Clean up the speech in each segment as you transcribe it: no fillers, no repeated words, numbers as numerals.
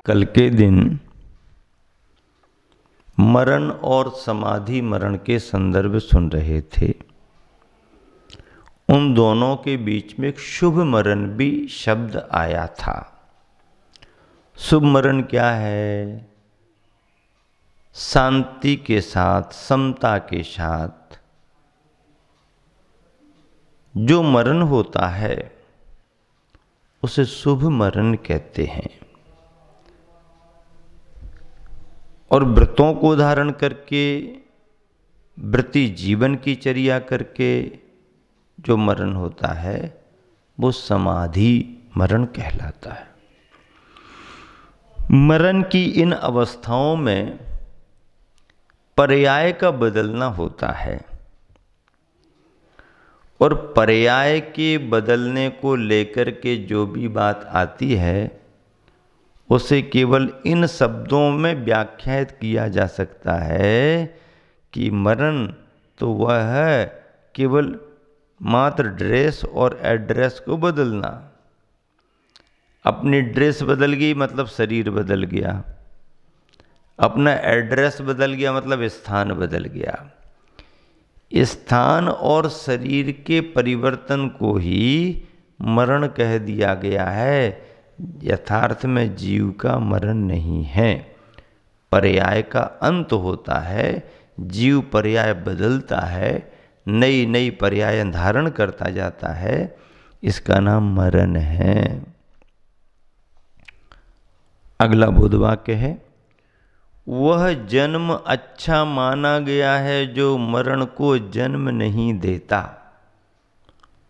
कल के दिन मरण और समाधि मरण के संदर्भ सुन रहे थे। उन दोनों के बीच में एक शुभ मरण भी शब्द आया था। शुभ मरण क्या है? शांति के साथ, समता के साथ जो मरण होता है उसे शुभ मरण कहते हैं। और व्रतों को धारण करके, व्रती जीवन की चर्या करके जो मरण होता है वो समाधि मरण कहलाता है। मरण की इन अवस्थाओं में पर्याय का बदलना होता है और पर्याय के बदलने को लेकर के जो भी बात आती है उसे केवल इन शब्दों में व्याख्यात किया जा सकता है कि मरण तो वह है केवल मात्र ड्रेस और एड्रेस को बदलना। अपनी ड्रेस बदल गई मतलब शरीर बदल गया, अपना एड्रेस बदल गया मतलब स्थान बदल गया। स्थान और शरीर के परिवर्तन को ही मरण कह दिया गया है। यथार्थ में जीव का मरण नहीं है, पर्याय का अंत होता है। जीव पर्याय बदलता है, नई नई पर्याय धारण करता जाता है, इसका नाम मरण है। अगला बुध वाक्य है, वह जन्म अच्छा माना गया है जो मरण को जन्म नहीं देता।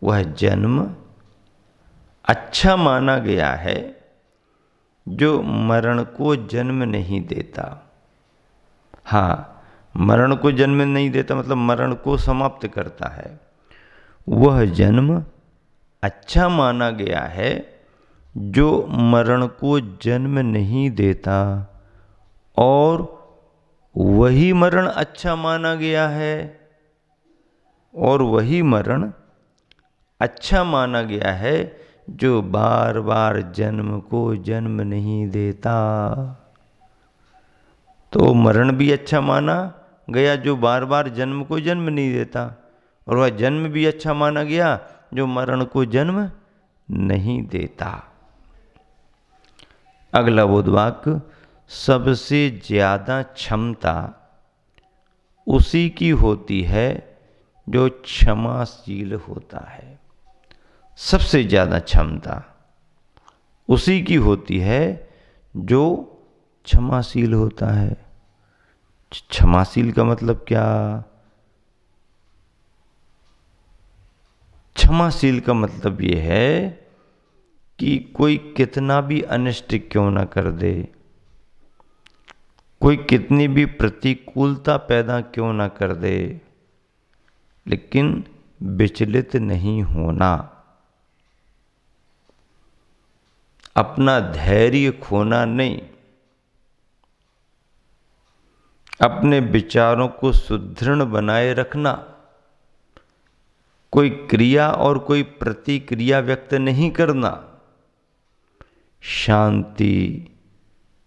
वह जन्म अच्छा माना गया है जो मरण को जन्म नहीं देता। हाँ, मरण को जन्म नहीं देता मतलब मरण को समाप्त करता है। वह जन्म अच्छा माना गया है जो मरण को जन्म नहीं देता, और वही मरण अच्छा माना गया है, और वही मरण अच्छा माना गया है जो बार बार जन्म को जन्म नहीं देता। तो मरण भी अच्छा माना गया जो बार बार जन्म को जन्म नहीं देता, और वह जन्म भी अच्छा माना गया जो मरण को जन्म नहीं देता। अगला बोधवाक्य, सबसे ज्यादा क्षमता उसी की होती है जो क्षमाशील होता है। सबसे ज्यादा क्षमता उसी की होती है जो क्षमाशील होता है। क्षमाशील का मतलब क्या? क्षमाशील का मतलब ये है कि कोई कितना भी अनिष्ट क्यों ना कर दे, कोई कितनी भी प्रतिकूलता पैदा क्यों ना कर दे, लेकिन विचलित नहीं होना, अपना धैर्य खोना नहीं, अपने विचारों को सुदृढ़ बनाए रखना, कोई क्रिया और कोई प्रतिक्रिया व्यक्त नहीं करना, शांति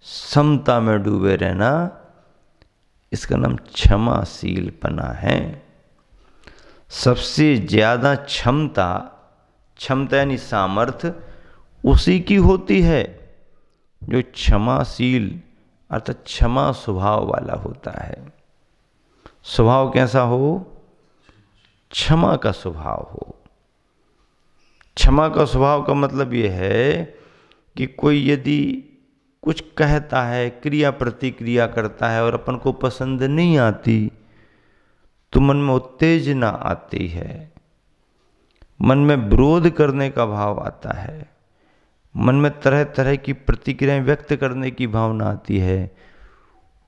समता में डूबे रहना, इसका नाम क्षमाशीलपना है। सबसे ज्यादा क्षमता, क्षमता यानी सामर्थ्य उसी की होती है जो क्षमाशील अर्थात क्षमा स्वभाव वाला होता है। स्वभाव कैसा हो? क्षमा का स्वभाव हो। क्षमा का स्वभाव का मतलब यह है कि कोई यदि कुछ कहता है, क्रिया प्रतिक्रिया करता है और अपन को पसंद नहीं आती तो मन में उत्तेजना आती है, मन में विरोध करने का भाव आता है, मन में तरह तरह की प्रतिक्रियाएं व्यक्त करने की भावना आती है।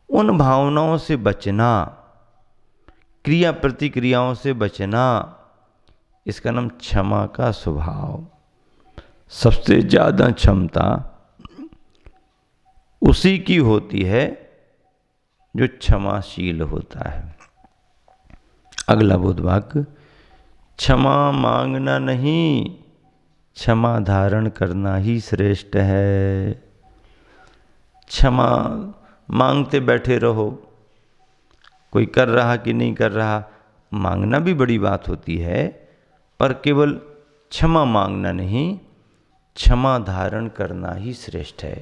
उन भावनाओं से बचना, क्रिया प्रतिक्रियाओं से बचना, इसका नाम क्षमा का स्वभाव। सबसे ज्यादा क्षमता उसी की होती है जो क्षमाशील होता है। अगला बोधवाक्य, क्षमा मांगना नहीं, क्षमा धारण करना ही श्रेष्ठ है। क्षमा मांगते बैठे रहो, कोई कर रहा कि नहीं कर रहा। मांगना भी बड़ी बात होती है, पर केवल क्षमा मांगना नहीं, क्षमा धारण करना ही श्रेष्ठ है।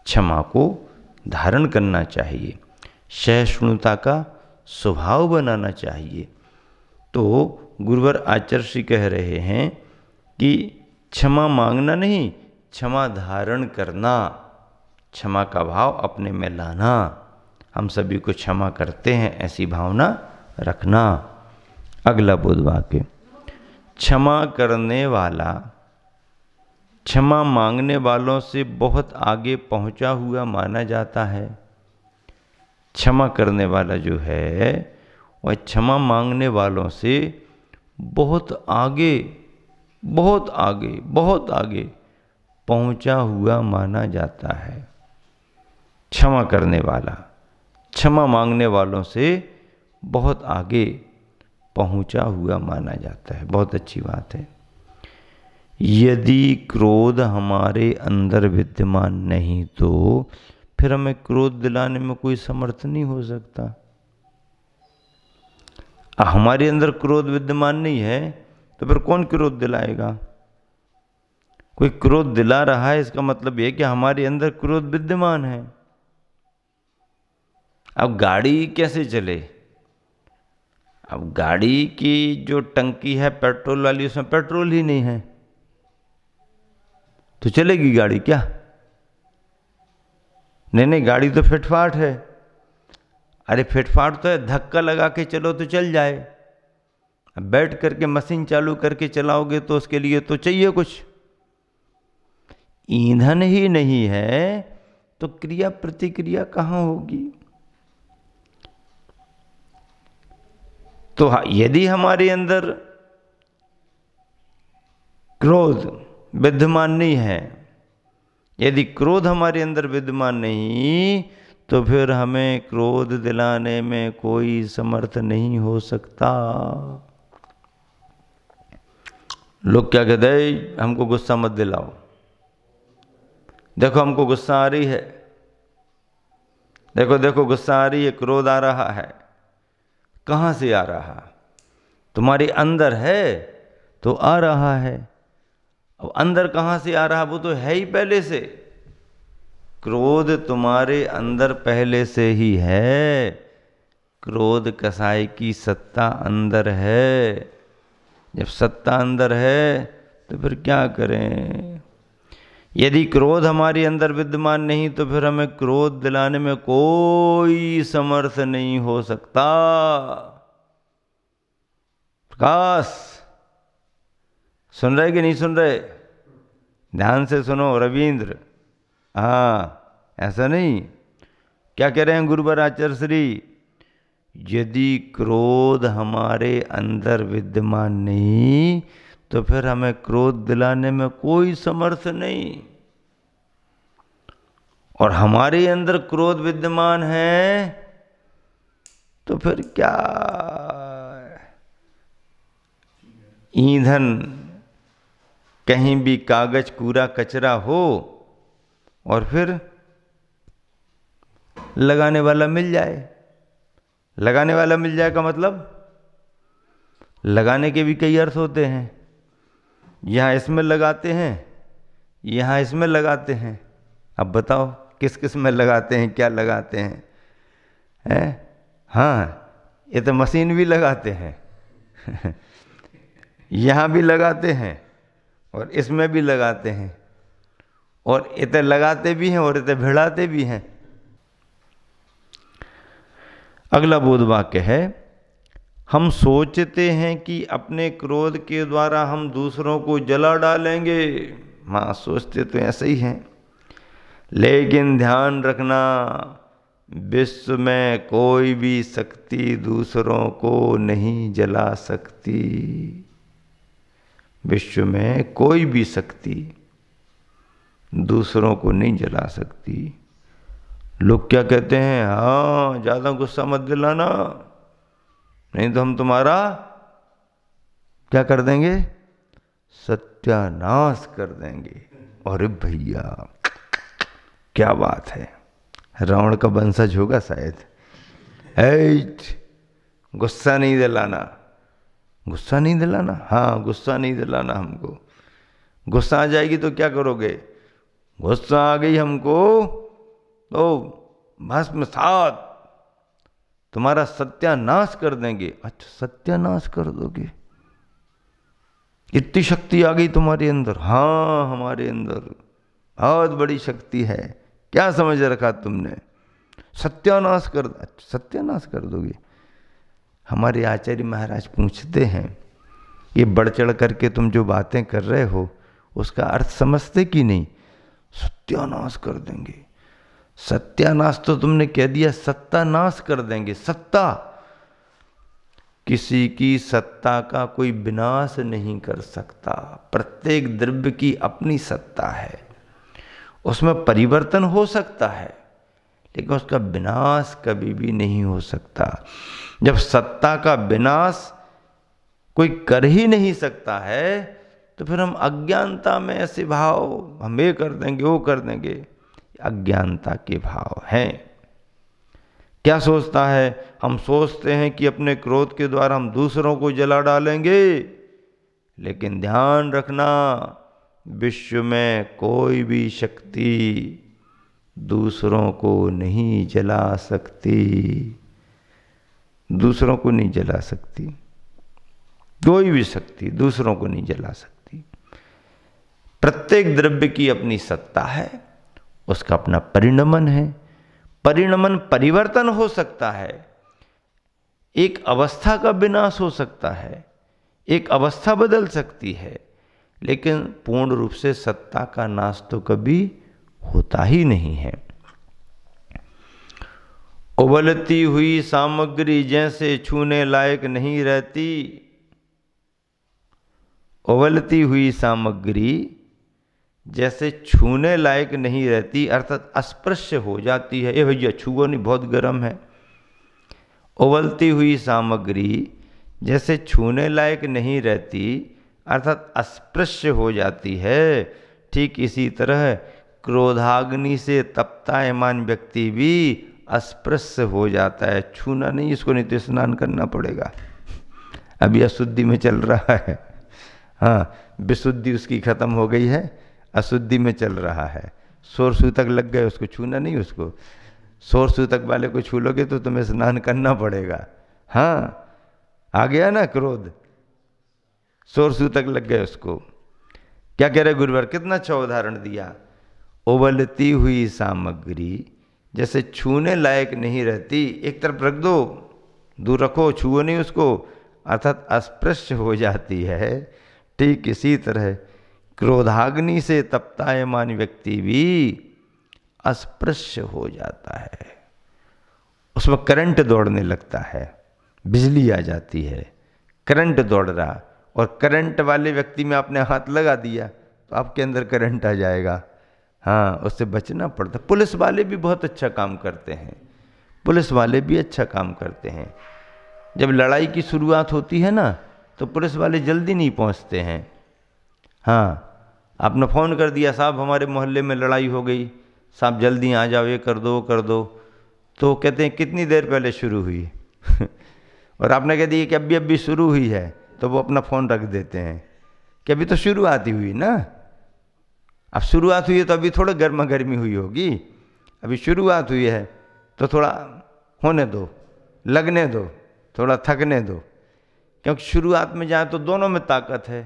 क्षमा को धारण करना चाहिए, सहिष्णुता का स्वभाव बनाना चाहिए। तो गुरुवर आचार्य श्री कह रहे हैं कि क्षमा मांगना नहीं, क्षमा धारण करना, क्षमा का भाव अपने में लाना। हम सभी को क्षमा करते हैं ऐसी भावना रखना। अगला बोध वाक्य, क्षमा करने वाला क्षमा मांगने वालों से बहुत आगे पहुंचा हुआ माना जाता है। क्षमा करने वाला जो है वह क्षमा मांगने वालों से बहुत आगे बहुत आगे बहुत आगे पहुंचा हुआ माना जाता है। क्षमा करने वाला क्षमा मांगने वालों से बहुत आगे पहुंचा हुआ माना जाता है। बहुत अच्छी बात है। यदि क्रोध हमारे अंदर विद्यमान नहीं तो फिर हमें क्रोध दिलाने में कोई समर्थ नहीं हो सकता। हमारे अंदर क्रोध विद्यमान नहीं है तो फिर कौन क्रोध दिलाएगा? कोई क्रोध दिला रहा है, इसका मतलब यह कि हमारे अंदर क्रोध विद्यमान है। अब गाड़ी कैसे चले? अब गाड़ी की जो टंकी है पेट्रोल वाली, उसमें पेट्रोल ही नहीं है तो चलेगी गाड़ी क्या? नहीं, गाड़ी तो फिटफाट है। अरे फिटफाट तो है, धक्का लगा के चलो तो चल जाए। अब बैठ करके मशीन चालू करके चलाओगे तो उसके लिए तो चाहिए कुछ। ईंधन ही नहीं है तो क्रिया प्रतिक्रिया कहाँ होगी? तो यदि हमारे अंदर क्रोध विद्यमान नहीं है, यदि क्रोध हमारे अंदर विद्यमान नहीं तो फिर हमें क्रोध दिलाने में कोई समर्थ नहीं हो सकता। लोग क्या कहते हैं, हमको गुस्सा मत दिलाओ, देखो हमको गुस्सा आ रही है, देखो देखो गुस्सा आ रही है, क्रोध आ रहा है। कहाँ से आ रहा? तुम्हारे अंदर है तो आ रहा है। अब अंदर कहाँ से आ रहा? वो तो है ही पहले से। क्रोध तुम्हारे अंदर पहले से ही है। क्रोध कसाई की सत्ता अंदर है। जब सत्ता अंदर है तो फिर क्या करें? यदि क्रोध हमारे अंदर विद्यमान नहीं तो फिर हमें क्रोध दिलाने में कोई समर्थ नहीं हो सकता। प्रकाश, सुन रहे कि नहीं सुन रहे? ध्यान से सुनो रविंद्र। हाँ, ऐसा नहीं। क्या कह रहे हैं गुरुवर आचार्य श्री? यदि क्रोध हमारे अंदर विद्यमान नहीं तो फिर हमें क्रोध दिलाने में कोई समर्थ नहीं। और हमारे अंदर क्रोध विद्यमान है तो फिर क्या? ईंधन कहीं भी कागज कूड़ा कचरा हो और फिर लगाने वाला मिल जाए। लगाने वाला मिल जाए का मतलब लगाने के भी कई अर्थ होते हैं। यहाँ इसमें लगाते हैं, यहाँ इसमें लगाते हैं। अब बताओ किस किस में लगाते हैं, क्या लगाते हैं? हाँ, ये तो मशीन भी लगाते हैं यहाँ भी लगाते हैं और इसमें भी लगाते हैं, और इतने लगाते भी हैं और इतने भिड़ाते भी हैं। अगला बोध वाक्य है, हम सोचते हैं कि अपने क्रोध के द्वारा हम दूसरों को जला डालेंगे। हाँ, सोचते तो ऐसे ही हैं, लेकिन ध्यान रखना विश्व में कोई भी शक्ति दूसरों को नहीं जला सकती। विश्व में कोई भी शक्ति दूसरों को नहीं जला सकती। लोग क्या कहते हैं, हाँ ज़्यादा गुस्सा मत दिलाना नहीं तो हम तुम्हारा क्या कर देंगे? सत्यानाश कर देंगे। अरे भैया क्या बात है, रावण का वंशज होगा शायद। ऐट, गुस्सा नहीं दिलाना, गुस्सा नहीं दिलाना, हाँ गुस्सा नहीं दिलाना हमको। गुस्सा आ जाएगी तो क्या करोगे? गुस्सा आ गई हमको तो भस्म सात, तुम्हारा सत्यानाश कर देंगे। अच्छा, सत्यानाश कर दोगे? इतनी शक्ति आ गई तुम्हारे अंदर? हाँ, हमारे अंदर बहुत बड़ी शक्ति है। क्या समझ रखा तुमने? सत्यानाश कर। अच्छा, सत्यानाश कर दोगे? हमारे आचार्य महाराज पूछते हैं, ये बढ़ चढ़ करके तुम जो बातें कर रहे हो उसका अर्थ समझते कि नहीं? सत्यानाश कर देंगे। सत्यानाश तो तुमने कह दिया, सत्तानाश कर देंगे। सत्ता, किसी की सत्ता का कोई विनाश नहीं कर सकता। प्रत्येक द्रव्य की अपनी सत्ता है, उसमें परिवर्तन हो सकता है लेकिन उसका विनाश कभी भी नहीं हो सकता। जब सत्ता का विनाश कोई कर ही नहीं सकता है तो फिर हम अज्ञानता में ऐसे भाव, हम ये कर देंगे वो कर देंगे, अज्ञानता के भाव हैं। क्या सोचता है? हम सोचते हैं कि अपने क्रोध के द्वारा हम दूसरों को जला डालेंगे, लेकिन ध्यान रखना, विश्व में कोई भी शक्ति दूसरों को नहीं जला सकती। दूसरों को नहीं जला सकती, कोई भी शक्ति दूसरों को नहीं जला सकती। प्रत्येक द्रव्य की अपनी सत्ता है, उसका अपना परिणमन है। परिणमन परिवर्तन हो सकता है, एक अवस्था का विनाश हो सकता है, एक अवस्था बदल सकती है, लेकिन पूर्ण रूप से सत्ता का नाश तो कभी होता ही नहीं है। उबलती हुई सामग्री जैसे छूने लायक नहीं रहती। उबलती हुई सामग्री जैसे छूने लायक नहीं रहती, अर्थात अस्पृश्य हो जाती है। ये भैया छुओ नहीं, बहुत गर्म है। उबलती हुई सामग्री जैसे छूने लायक नहीं रहती, अर्थात अस्पृश्य हो जाती है। ठीक इसी तरह क्रोधाग्नि से तप्तायमान व्यक्ति भी अस्पृश्य हो जाता है। छूना नहीं, इसको नहीं तो स्नान करना पड़ेगा। अभी अशुद्धि में चल रहा है। हाँ, विशुद्धि उसकी खत्म हो गई है, अशुद्धि में चल रहा है। सोर सूतक लग गए, उसको छूना नहीं। उसको सोर सूतक वाले को छू लोगे तो तुम्हें स्नान करना पड़ेगा। हाँ, आ गया ना क्रोध, सोर सूतक लग गए उसको। क्या कह रहे गुरुवर? कितना अच्छा उदाहरण दिया। उबलती हुई सामग्री जैसे छूने लायक नहीं रहती, एक तरफ रख दो, दूर रखो, छुओ नहीं उसको, अर्थात अस्पृश्य हो जाती है। ठीक इसी तरह क्रोधाग्नि से तप्तायमान व्यक्ति भी अस्पृश्य हो जाता है। उसमें करंट दौड़ने लगता है, बिजली आ जाती है, करंट दौड़ रहा, और करंट वाले व्यक्ति में आपने हाथ लगा दिया तो आपके अंदर करंट आ जाएगा। हाँ, उससे बचना पड़ता। पुलिस वाले भी बहुत अच्छा काम करते हैं, पुलिस वाले भी अच्छा काम करते हैं। जब लड़ाई की शुरुआत होती है ना तो पुलिस वाले जल्दी नहीं पहुंचते हैं। हाँ, आपने फ़ोन कर दिया, साहब हमारे मोहल्ले में लड़ाई हो गई, साहब जल्दी आ जाओ, ये कर दो वो कर दो, तो कहते हैं कितनी देर पहले शुरू हुई और आपने कह दिया कि अभी शुरू हुई है, तो वो अपना फ़ोन रख देते हैं कि अभी तो शुरुआत ही हुई ना। अब शुरुआत हुई है तो अभी थोड़ा गर्मा गर्मी हुई होगी, अभी शुरुआत हुई है तो थोड़ा होने दो, लगने दो, थोड़ा थकने दो। क्योंकि शुरुआत में जाए तो दोनों में ताकत है,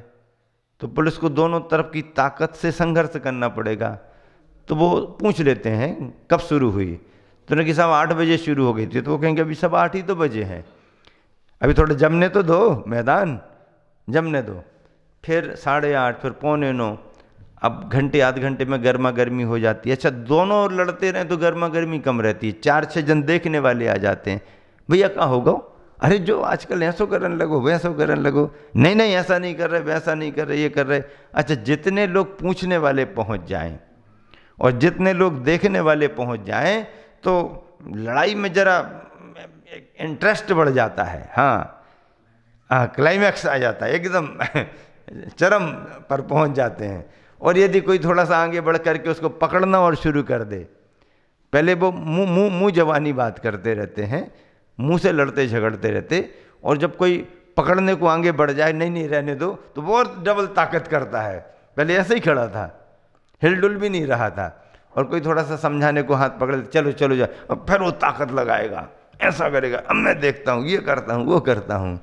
तो पुलिस को दोनों तरफ की ताकत से संघर्ष करना पड़ेगा। तो वो पूछ लेते हैं कब शुरू हुई, तो उन्होंने कि साहब 8 बजे शुरू हो गई थी, तो वो कहेंगे अभी सब 8 ही तो बजे हैं, अभी थोड़ा जमने तो दो, मैदान जमने दो। फिर 8:30, फिर 8:45, अब घंटे आध घंटे में गर्मा गर्मी हो जाती है। अच्छा, दोनों ओर लड़ते रहें तो गर्मा गर्मी कम रहती है, 4-6 जन देखने वाले आ जाते हैं, भैया कहाँ होगा, अरे जो आजकल ऐसो करने लगो वैसो करने लगो, नहीं नहीं ऐसा नहीं कर रहे, वैसा नहीं कर रहे, ये कर रहे। अच्छा, जितने लोग पूछने वाले पहुंच जाएं और जितने लोग देखने वाले पहुंच जाएं तो लड़ाई में जरा इंटरेस्ट बढ़ जाता है। हाँ, क्लाइमैक्स आ जाता है, एकदम चरम पर पहुंच जाते हैं। और यदि कोई थोड़ा सा आगे बढ़ करके उसको पकड़ना और शुरू कर दे पहले वो मुंह जवानी बात करते रहते हैं, मुंह से लड़ते झगड़ते रहते, और जब कोई पकड़ने को आगे बढ़ जाए, नहीं नहीं रहने दो, तो वो और डबल ताकत करता है। पहले ऐसे ही खड़ा था, हिलडुल भी नहीं रहा था, और कोई थोड़ा सा समझाने को हाथ पकड़, चलो चलो जा, और फिर वो ताकत लगाएगा, ऐसा करेगा, अब मैं देखता हूँ, ये करता हूँ, वो करता हूँ।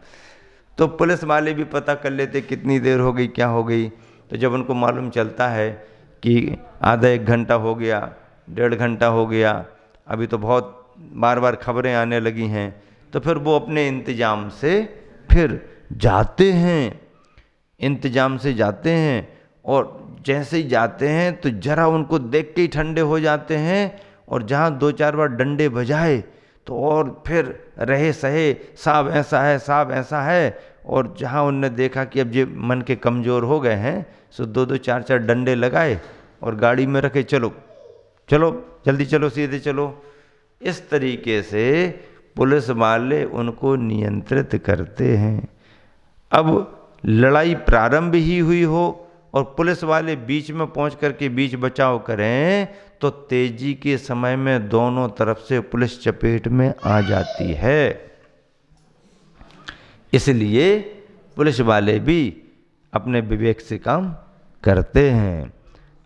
तो पुलिस वाले भी पता कर लेते कितनी देर हो गई, क्या हो गई। तो जब उनको मालूम चलता है कि आधा 1 घंटा हो गया, 1.5 घंटा हो गया, अभी तो बहुत बार बार खबरें आने लगी हैं, तो फिर वो अपने इंतजाम से फिर जाते हैं, इंतजाम से जाते हैं। और जैसे ही जाते हैं तो जरा उनको देख के ही ठंडे हो जाते हैं, और जहाँ 2-4 बार डंडे बजाए तो और फिर रहे सहे, साहब ऐसा है, साहब ऐसा है। और जहाँ उनने देखा कि अब ये मन के कमज़ोर हो गए हैं, सो 2-2 4-4 डंडे लगाए और गाड़ी में रखे, चलो चलो जल्दी चलो, सीधे चलो। इस तरीके से पुलिस वाले उनको नियंत्रित करते हैं। अब लड़ाई प्रारंभ ही हुई हो और पुलिस वाले बीच में पहुंच करके बीच बचाव करें, तो तेजी के समय में दोनों तरफ से पुलिस चपेट में आ जाती है। इसलिए पुलिस वाले भी अपने विवेक से काम करते हैं।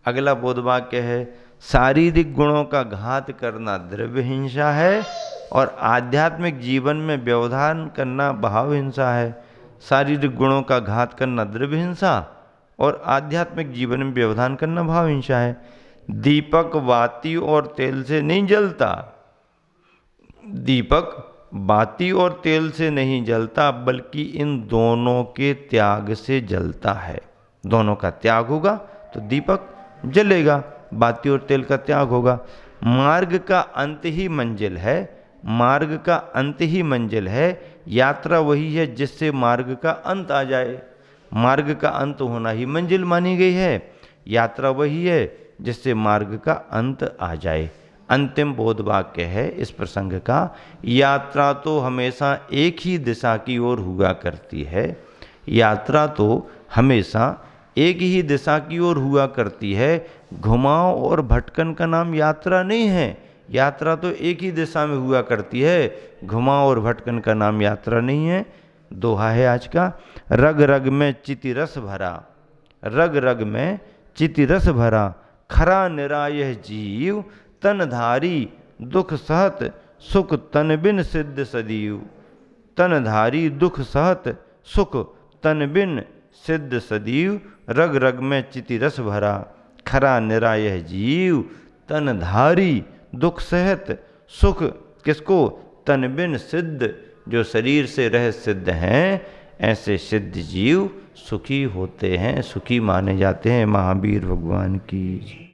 अगला बोध वाक्य है, शारीरिक गुणों का घात करना द्रव्य हिंसा है और आध्यात्मिक जीवन में व्यवधान करना भाव हिंसा है। शारीरिक गुणों का घात करना द्रव्य हिंसा और आध्यात्मिक जीवन में व्यवधान करना भाव हिंसा है। दीपक बाती और तेल से नहीं जलता, दीपक बाती और तेल से नहीं जलता, बल्कि इन दोनों के त्याग से जलता है। दोनों का त्याग होगा तो दीपक जलेगा, बाती और तेल का त्याग होगा। मार्ग का अंत ही मंजिल है, मार्ग का अंत ही मंजिल है। यात्रा वही है जिससे मार्ग का अंत आ जाए। मार्ग का अंत होना ही मंजिल मानी गई है। यात्रा वही है जिससे मार्ग का अंत आ जाए। अंतिम बोध वाक्य है इस प्रसंग का, यात्रा तो हमेशा एक ही दिशा की ओर हुआ करती है। यात्रा तो हमेशा एक ही दिशा की ओर हुआ करती है। घुमाव और भटकन का नाम यात्रा नहीं है। यात्रा तो एक ही दिशा में हुआ करती है, घुमाव और भटकन का नाम यात्रा नहीं है। दोहा है आज का, रग रग में चिति रस भरा, रग रग में चिति रस भरा, खरा निरायह जीव, तनधारी दुख सहत, सुख तन बिन सिद्ध सदीव। तनधारी दुख सहत, सुख तन बिन सिद्ध सदीव, रग रग में चिति रस भरा, खरा निरायह जीव, तनधारी दुख सहत, सुख किसको, तन बिन सिद्ध, जो शरीर से रह सिद्ध हैं, ऐसे सिद्ध जीव सुखी होते हैं, सुखी माने जाते हैं। महावीर भगवान की।